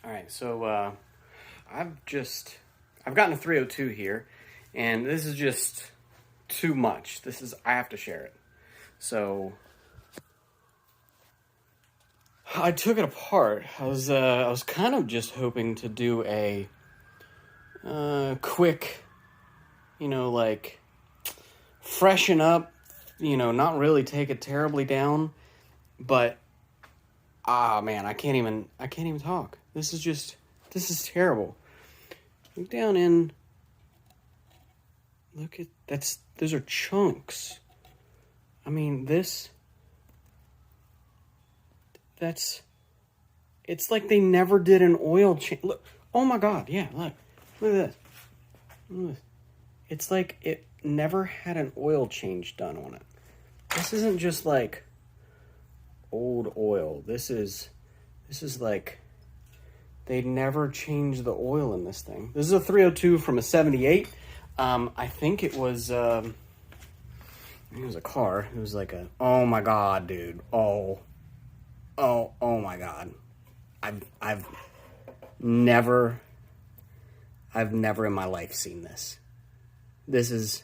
All right, so I've gotten a 302 here, and this is just too much. I have to share it. So I took it apart. I was kind of just hoping to do a quick, like freshen up, not really take it terribly down, but man, I can't even talk. This is terrible. Look down in, those are chunks. I mean, it's like they never did an oil change. Look, oh my God, yeah, look at this. Look at this. It's like it never had an oil change done on it. This isn't just like old oil. This is like they never changed the oil in this thing. This is a 302 from a 78. I think it was a car. It was like oh my God, dude. Oh my God. I've never in my life seen this. That's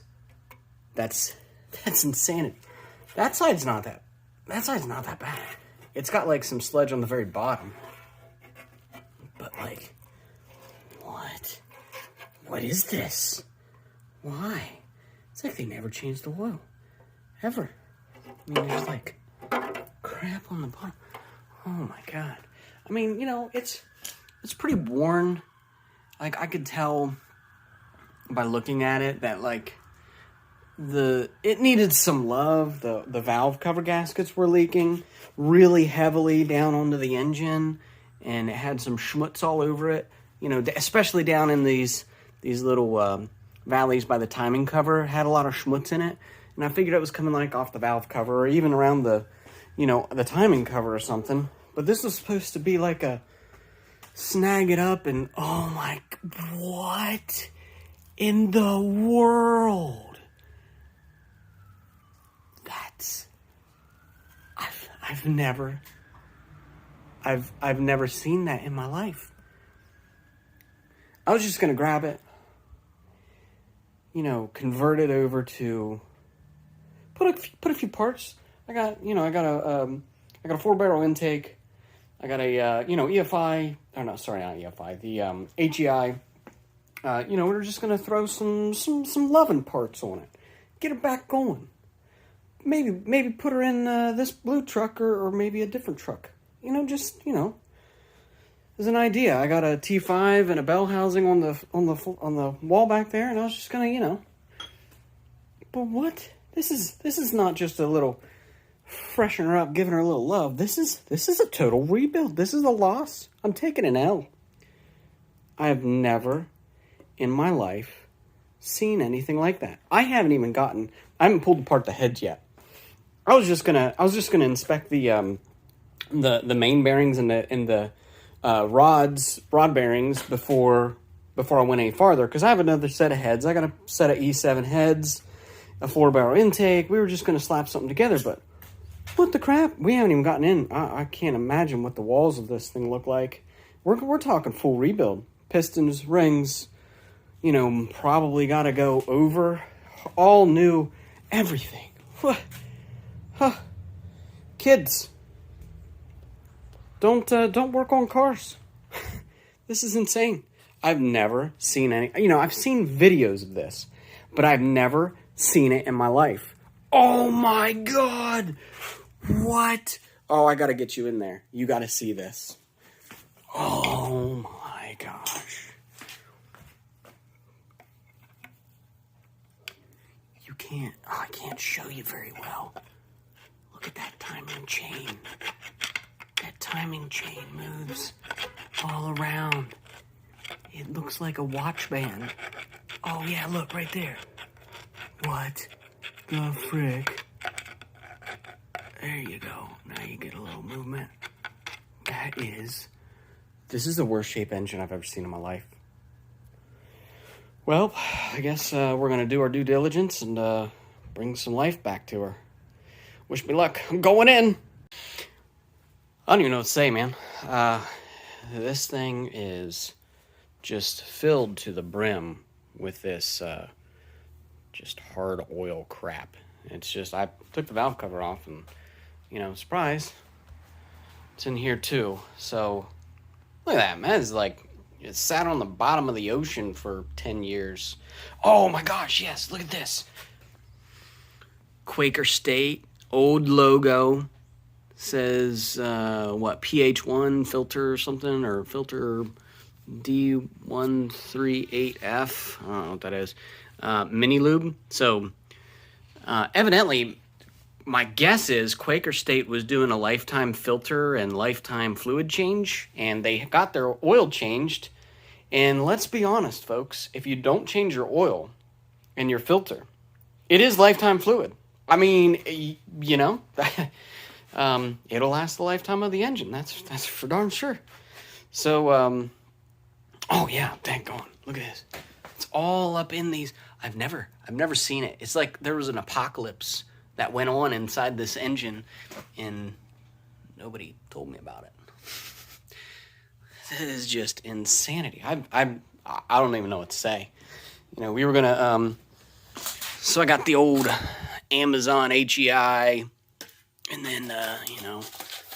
insanity. That side's not that bad. It's got like some sludge on the very bottom. But like, what is this? Why? It's like they never changed the oil. Ever. I mean, there's like crap on the bottom. Oh my God. I mean, it's pretty worn. Like, I could tell by looking at it that like it needed some love. The valve cover gaskets were leaking really heavily down onto the engine, and it had some schmutz all over it, especially down in these little valleys by the timing cover, had a lot of schmutz in it. And I figured it was coming like off the valve cover or even around the timing cover or something. But this was supposed to be like a snag it up and what in the world? I've never seen that in my life. I was just gonna grab it, convert it over to put a few parts. I got a 4-barrel intake. I got a EFI. Oh no, sorry, not EFI. The HEI. We're just gonna throw some loving parts on it, get it back going. Maybe put her in this blue truck or maybe a different truck. As an idea. I got a T5 and a bell housing on the wall back there, and I was just gonna, But what? This is not just a little freshen her up, giving her a little love. This is a total rebuild. This is a loss. I'm taking an L. I have never in my life seen anything like that. I haven't pulled apart the heads yet. I was just gonna inspect the main bearings and the rod bearings before I went any farther, because I have another set of heads. I got a set of E7 heads, a 4-barrel intake. We were just gonna slap something together, but what the crap? We haven't even gotten in. I can't imagine what the walls of this thing look like. We're talking full rebuild. Pistons, rings, probably got to go over, all new, everything. Huh. Kids, don't work on cars. This is insane. I've never seen any. I've seen videos of this, but I've never seen it in my life. Oh my God. What? Oh, I gotta get you in there. You gotta see this. Oh my gosh. You can't. I can't show you very well. Look at that timing chain. That timing chain moves all around. It looks like a watch band. Oh yeah, look right there. What the frick? There you go. Now you get a little movement. This is the worst shape engine I've ever seen in my life. Well, I guess we're going to do our due diligence and bring some life back to her. Wish me luck. I'm going in. I don't even know what to say, man. this thing is just filled to the brim with this just hard oil crap. It's just, I took the valve cover off and, you know, surprise, it's in here too. So look at that, man. It's like it sat on the bottom of the ocean for 10 years. Oh my gosh, yes, look at this. Quaker State, old logo. Says, what, PH1 filter or something, or filter D138F. I don't know what that is. Mini lube. So, evidently, my guess is Quaker State was doing a lifetime filter and lifetime fluid change, and they got their oil changed. And let's be honest, folks, if you don't change your oil and your filter, it is lifetime fluid. I mean, you know, it'll last the lifetime of the engine. That's for darn sure. So, oh yeah, dang on. Look at this. It's all up in these. I've never seen it. It's like there was an apocalypse that went on inside this engine, and nobody told me about it. This is just insanity. I don't even know what to say. You know, we were gonna. So I got the old Amazon HEI. And then, you know,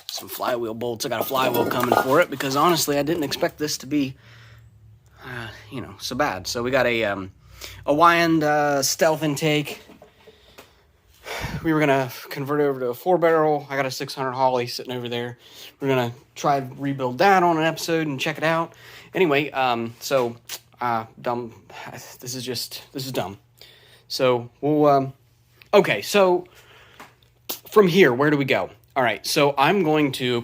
some flywheel bolts. I got a flywheel coming for it because, honestly, I didn't expect this to be, you know, so bad. So we got a Wyand stealth intake. We were going to convert it over to a 4-barrel. I got a 600 Holly sitting over there. We're going to try to rebuild that on an episode and check it out. Anyway, so, dumb. This is dumb. So, we'll, okay, so from here, where do we go? All right, so I'm going to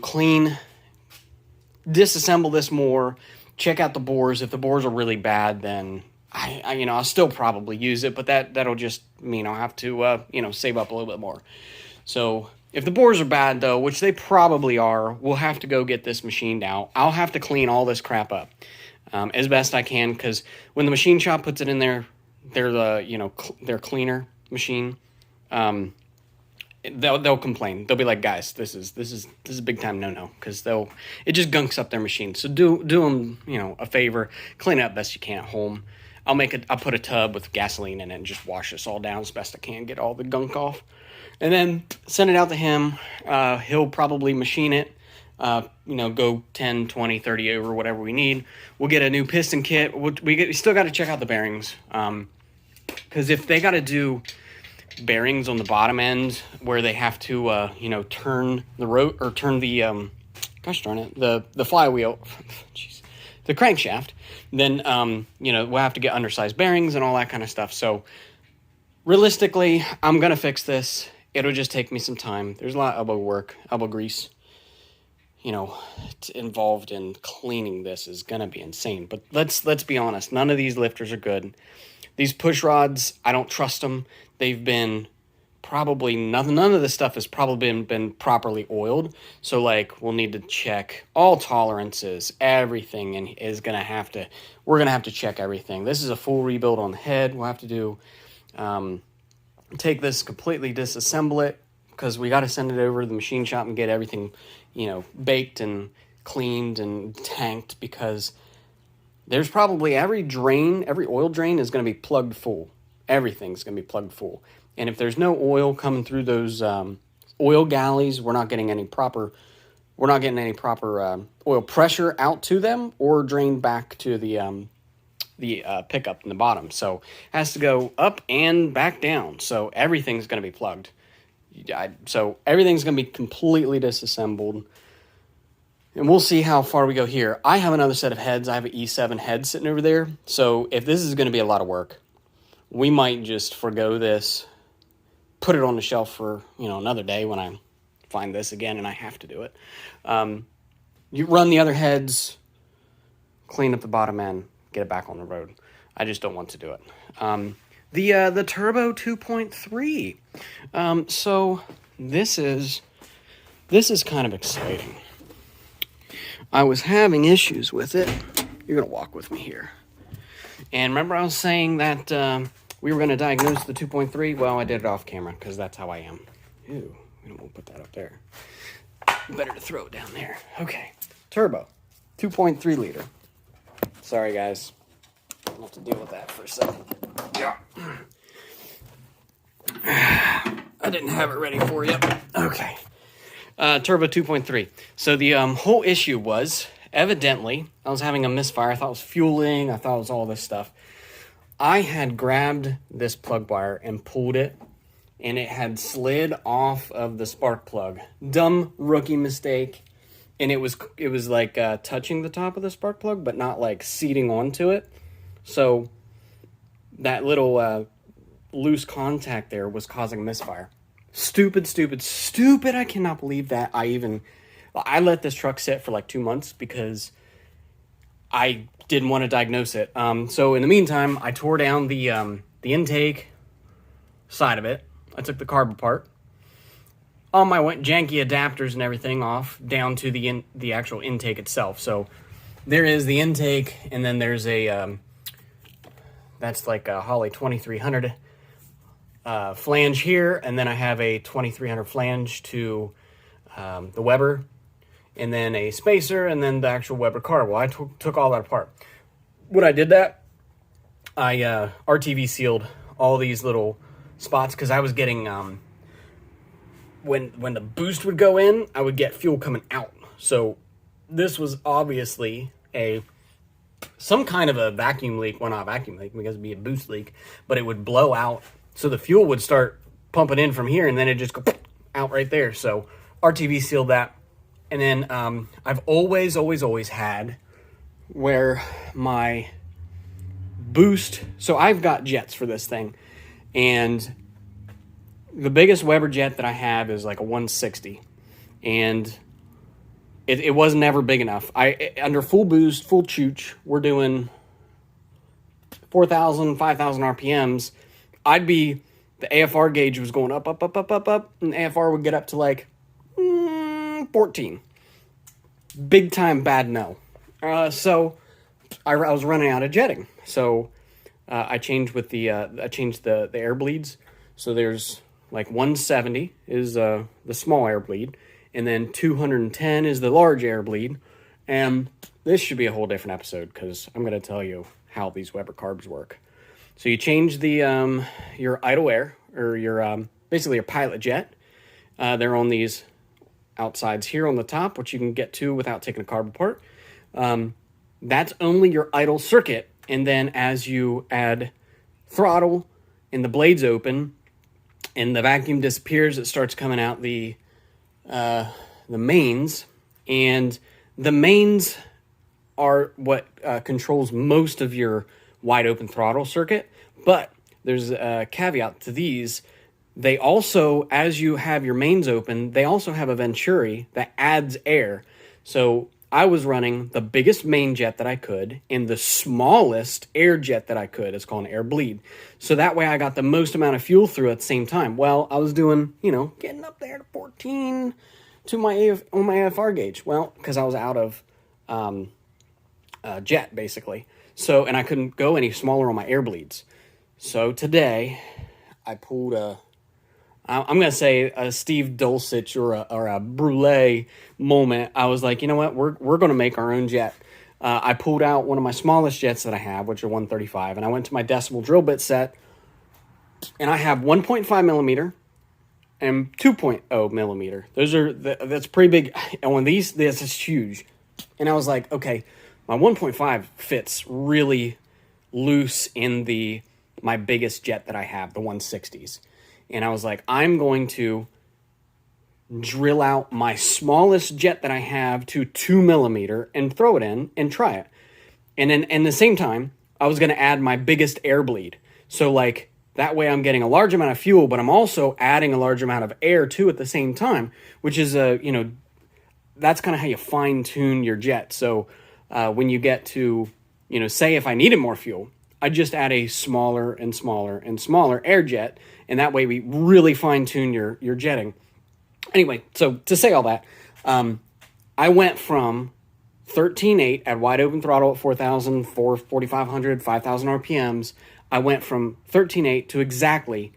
disassemble this more, check out the bores. If the bores are really bad, then I you know, I'll still probably use it, but that'll just mean I'll have to, you know, save up a little bit more. So if the bores are bad, though, which they probably are, we'll have to go get this machined out. I'll have to clean all this crap up as best I can, because when the machine shop puts it in there, they're the, you know, their cleaner machine. They'll complain. They'll be like, guys, this is a big time no, because it just gunks up their machine. So do them, you know, a favor, clean it up best you can at home. I'll put a tub with gasoline in it and just wash this all down as best I can, get all the gunk off, and then send it out to him. He'll probably machine it. You know, go 10, 20, 30 over, whatever we need. We'll get a new piston kit. We still got to check out the bearings, because if they got to do bearings on the bottom end where they have to you know, turn the gosh darn it, the flywheel, jeez, the crankshaft, then you know, we'll have to get undersized bearings and all that kind of stuff. So realistically, I'm gonna fix this. It'll just take me some time. There's a lot of elbow grease, you know, involved in cleaning. This is gonna be insane. But let's be honest, none of these lifters are good. These push rods, I don't trust them. They've been probably none of this stuff has probably been properly oiled. So, like, we'll need to check all tolerances, everything, and we're gonna have to check everything. This is a full rebuild on the head. We'll have to do, take this completely, disassemble it, because we got to send it over to the machine shop and get everything, you know, baked and cleaned and tanked, because there's probably every oil drain is going to be plugged full. Everything's going to be plugged full. And if there's no oil coming through those oil galleys, we're not getting any proper oil pressure out to them or drained back to the pickup in the bottom. So it has to go up and back down. So everything's going to be plugged. So everything's going to be completely disassembled. And we'll see how far we go here. I have another set of heads. I have an E7 head sitting over there. So if this is going to be a lot of work, we might just forgo this, put it on the shelf for, you know, another day when I find this again and I have to do it. You run the other heads, clean up the bottom end, get it back on the road. I just don't want to do it. The Turbo 2.3. So this is kind of exciting. I was having issues with it. You're going to walk with me here. And remember I was saying that we were going to diagnose the 2.3? Well, I did it off camera because that's how I am. Ew, we don't want to put that up there. Better to throw it down there. Okay, Turbo 2.3 liter. Sorry, guys. I'll have to deal with that for a second. Yeah. I didn't have it ready for you. Okay. Turbo 2.3. So the whole issue was, evidently, I was having a misfire. I thought it was fueling. I thought it was all this stuff. I had grabbed this plug wire and pulled it, and it had slid off of the spark plug. Dumb rookie mistake. And it was like touching the top of the spark plug, but not like seating onto it. So that little loose contact there was causing a misfire. Stupid. I cannot believe that I let this truck sit for like 2 months because I didn't want to diagnose it. So in the meantime, I tore down the intake side of it. I took the carb apart. All my janky adapters and everything off down to the actual intake itself. So there is the intake, and then there's a that's like a Holley 2300 flange here, and then I have a 2300 flange to the Weber, and then a spacer, and then the actual Weber carb. Well, I took all that apart. When I did that, I RTV sealed all these little spots because I was getting when the boost would go in, I would get fuel coming out. So this was obviously some kind of a vacuum leak. Well, not a vacuum leak because it'd be a boost leak, but it would blow out. So the fuel would start pumping in from here, and then it just go out right there. So RTV sealed that. And then I've always had where my boost. So I've got jets for this thing, and the biggest Weber jet that I have is like a 160, and it was never big enough. Under full boost, full chooch, we're doing 4,000, 5,000 RPMs. The AFR gauge was going up, and the AFR would get up to like 14. Big time bad no. So I was running out of jetting. So I changed the air bleeds. So there's like 170 is the small air bleed, and then 210 is the large air bleed. And this should be a whole different episode because I'm going to tell you how these Weber carbs work. So you change the your idle air, or your basically your pilot jet. They're on these outsides here on the top, which you can get to without taking a carb apart. That's only your idle circuit, and then as you add throttle and the blades open and the vacuum disappears, it starts coming out the mains, and the mains are what controls most of your wide open throttle circuit. But there's a caveat to these. They also, as you have your mains open, they also have a venturi that adds air. So I was running the biggest main jet that I could in the smallest air jet that I could. It's called an air bleed. So that way I got the most amount of fuel through at the same time. Well, I was doing, getting up there to 14 to on my AFR gauge. Well, because I was out of jet, basically. So, and I couldn't go any smaller on my air bleeds. So today I pulled I'm going to say a Steve Dulcich or a Brule moment. I was like, you know what? We're going to make our own jet. I pulled out one of my smallest jets that I have, which are 135, and I went to my decimal drill bit set, and I have 1.5 millimeter and 2.0 millimeter. That's pretty big. And when this is huge. And I was like, okay, my 1.5 fits really loose in my biggest jet that I have, the 160s. And I was like, I'm going to drill out my smallest jet that I have to 2 millimeter and throw it in and try it. And then at the same time, I was going to add my biggest air bleed. So like that way I'm getting a large amount of fuel, but I'm also adding a large amount of air too at the same time, which is that's kind of how you fine tune your jet. So when you get to, say if I needed more fuel, I just add a smaller and smaller and smaller air jet, and that way we really fine-tune your jetting. Anyway, so to say all that, I went from 13.8 at wide open throttle at 4,000, 4,500, 5,000 RPMs. I went from 13.8 to exactly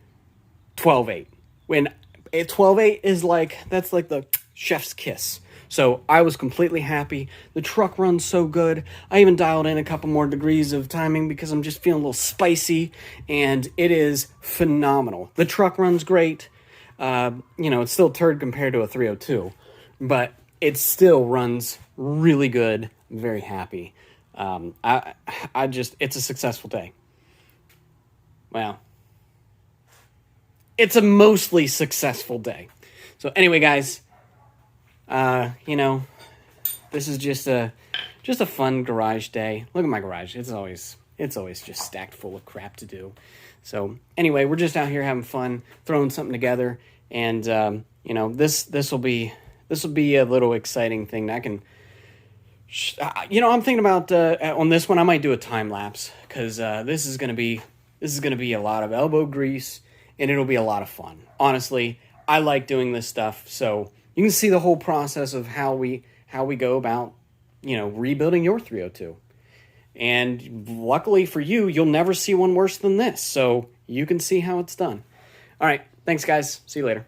12.8. When 12.8 is that's like the chef's kiss. So I was completely happy. The truck runs so good. I even dialed in a couple more degrees of timing because I'm just feeling a little spicy, and it is phenomenal. The truck runs great. It's still turd compared to a 302, but it still runs really good. I'm very happy. It's a successful day. Well, it's a mostly successful day. So anyway, guys, this is just a fun garage day. Look at my garage. It's always just stacked full of crap to do. So anyway, we're just out here having fun, throwing something together, and this will be a little exciting thing that I can. I'm thinking about on this one I might do a time lapse because this is gonna be a lot of elbow grease, and it'll be a lot of fun. Honestly, I like doing this stuff, so you can see the whole process of how we go about, rebuilding your 302. And luckily for you, you'll never see one worse than this, so you can see how it's done. All right, thanks guys. See you later.